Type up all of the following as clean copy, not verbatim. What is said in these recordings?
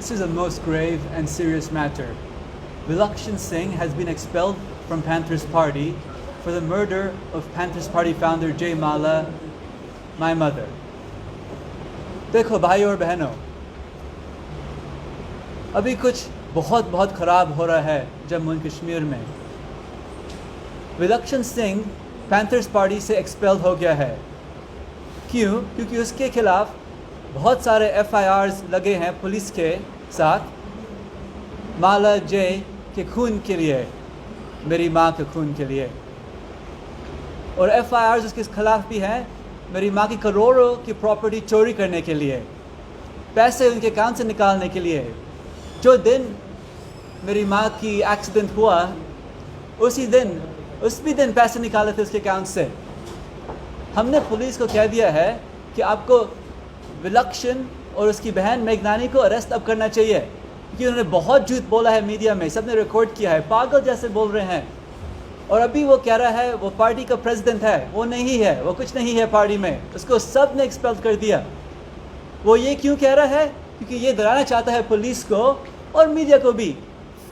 This is a most grave and serious matter. Vilakshan Singh has been expelled from Panthers Party for the murder of Panthers Party founder Jay Mala, my mother. देखो भाइयों और बहनों, अभी कुछ बहुत बहुत ख़राब हो रहा है जम्मू एंड कश्मीर में। विलक्षण सिंह पैंथर्स पार्टी से एक्सपेल्ड हो गया है। क्यों? क्योंकि उसके खिलाफ बहुत सारे FIRs लगे हैं पुलिस के साथ माला जय के खून के लिए, मेरी माँ के खून के लिए, और FIRs उसके खिलाफ भी हैं मेरी माँ की करोड़ों की प्रॉपर्टी चोरी करने के लिए, पैसे उनके अकाउंट से निकालने के लिए। जो दिन मेरी माँ की एक्सीडेंट हुआ उस भी दिन पैसे निकाले थे उसके अकाउंट से। हमने पुलिस को कह दिया है कि आपको विलक्षण और उसकी बहन मेघनानी को अरेस्ट अब करना चाहिए, क्योंकि उन्होंने बहुत झूठ बोला है मीडिया में, सबने रिकॉर्ड किया है, पागल जैसे बोल रहे हैं। और अभी वो कह रहा है वो पार्टी का प्रेसिडेंट है, वो नहीं है, वो कुछ नहीं है पार्टी में, उसको सब ने एक्सपेल कर दिया। वो ये क्यों कह रहा है? क्योंकि ये डराना चाहता है पुलिस को और मीडिया को भी,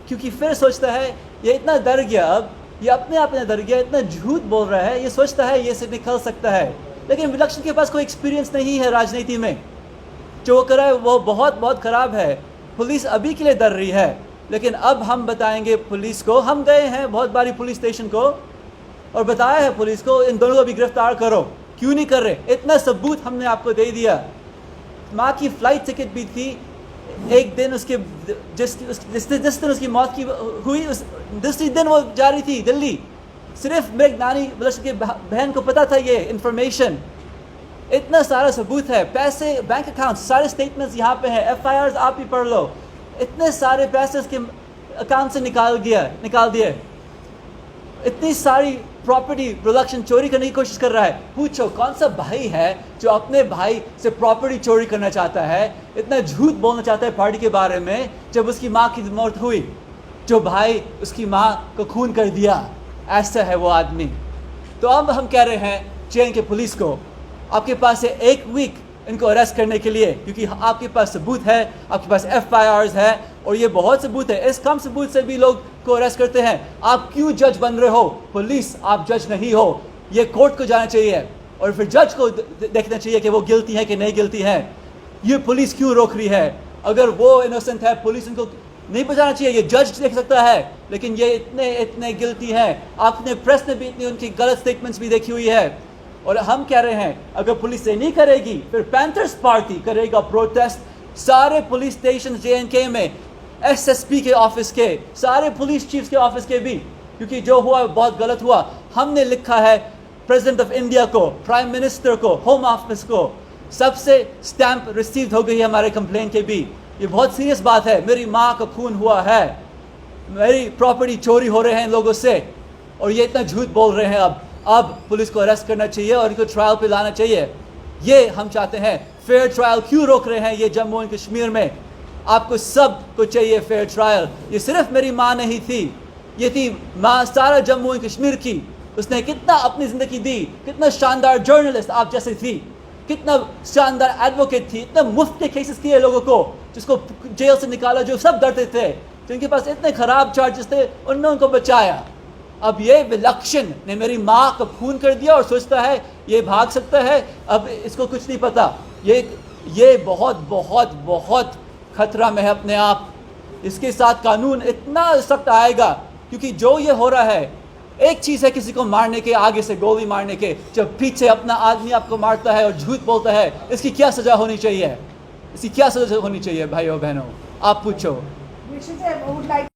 क्योंकि फिर सोचता है ये इतना डर गया, अब ये अपने आप में डर गया, इतना झूठ बोल रहा है, ये सोचता है ये से निकल सकता है। लेकिन विलक्षण के पास कोई एक्सपीरियंस नहीं है राजनीति में, जो वो कर रहा है वो बहुत बहुत ख़राब है। पुलिस अभी के लिए डर रही है, लेकिन अब हम बताएंगे पुलिस को। हम गए हैं बहुत बारी पुलिस स्टेशन को और बताया है पुलिस को इन दोनों को भी गिरफ्तार करो। क्यों नहीं कर रहे? इतना सबूत हमने आपको दे दिया। माँ की फ़्लाइट टिकट भी थी, एक दिन उसके जिस दिन उसकी मौत की हुई उस दूसरी दिन वो जा रही थी दिल्ली। सिर्फ मेघनानी विलक्षण की बहन को पता था ये इन्फॉर्मेशन। इतना सारा सबूत है, पैसे, बैंक अकाउंट, सारे स्टेटमेंट्स यहाँ पे हैं, FIRs आप ही पढ़ लो। इतने सारे पैसे उसके अकाउंट से निकाल दिए। इतनी सारी प्रॉपर्टी विलक्षण चोरी करने की कोशिश कर रहा है। पूछो कौन सा भाई है जो अपने भाई से प्रॉपर्टी चोरी करना चाहता है, इतना झूठ बोलना चाहता है पार्टी के बारे में, जब उसकी माँ की मौत हुई, जो भाई उसकी माँ को खून कर दिया, ऐसा है वो आदमी। तो अब हम कह रहे हैं चेन के पुलिस को, आपके पास है 1 वीक इनको अरेस्ट करने के लिए, क्योंकि आपके पास सबूत है, आपके पास FIRs है और ये बहुत सबूत है। इस कम सबूत से भी लोग को अरेस्ट करते हैं। आप क्यों जज बन रहे हो? पुलिस, आप जज नहीं हो। ये कोर्ट को जाना चाहिए और फिर जज को देखना चाहिए कि वो गिल्टी है कि नहीं गिल्टी है। ये पुलिस क्यों रोक रही है? अगर वो इनोसेंट है, पुलिस इनको नहीं बचाना चाहिए, ये जज देख सकता है, लेकिन ये इतने गिल्टी हैं। आपने प्रेस ने भी इतनी उनकी गलत स्टेटमेंट्स भी देखी हुई है। और हम कह रहे हैं अगर पुलिस ये नहीं करेगी फिर पैंथर्स पार्टी करेगा प्रोटेस्ट। सारे पुलिस स्टेशन JNK में, SSP के ऑफिस के, सारे पुलिस चीफ्स के ऑफिस के भी, क्योंकि जो हुआ बहुत गलत हुआ। हमने लिखा है प्रेसिडेंट ऑफ इंडिया को, प्राइम मिनिस्टर को, होम ऑफिस को, सबसे स्टैंप रिसीव हो गई है हमारे कंप्लेन के भी। ये बहुत सीरियस बात है। मेरी माँ का खून हुआ है, मेरी प्रॉपर्टी चोरी हो रहे हैं लोगों से, और ये इतना झूठ बोल रहे हैं। अब पुलिस को अरेस्ट करना चाहिए और इनको ट्रायल पे लाना चाहिए। ये हम चाहते हैं। फेयर ट्रायल क्यों रोक रहे हैं ये जम्मू एंड कश्मीर में? आपको सब को चाहिए फेयर ट्रायल। ये सिर्फ मेरी माँ नहीं थी, ये थी माँ सारा जम्मू एंड कश्मीर की। उसने कितना अपनी ज़िंदगी दी, कितना शानदार जर्नलिस्ट आप जैसे थी, कितना शानदार एडवोकेट थी, इतना मुफ्त के केसेस किए लोगों को, जिसको जेल से निकाला, जो सब डरते थे, जिनके पास इतने ख़राब चार्जेस थे, उन्होंने उनको बचाया। अब ये विलक्षण ने मेरी माँ का खून कर दिया और सोचता है ये भाग सकता है, अब इसको कुछ नहीं पता। ये बहुत बहुत बहुत खतरा में है अपने आप। इसके साथ कानून इतना सख्त आएगा, क्योंकि जो ये हो रहा है, एक चीज़ है किसी को मारने के, आगे से गोली मारने के, जब पीछे अपना आदमी आपको मारता है और झूठ बोलता है, इसकी क्या सज़ा होनी चाहिए? इसकी क्या सज़ा होनी चाहिए भाइयों बहनों? आप पूछो।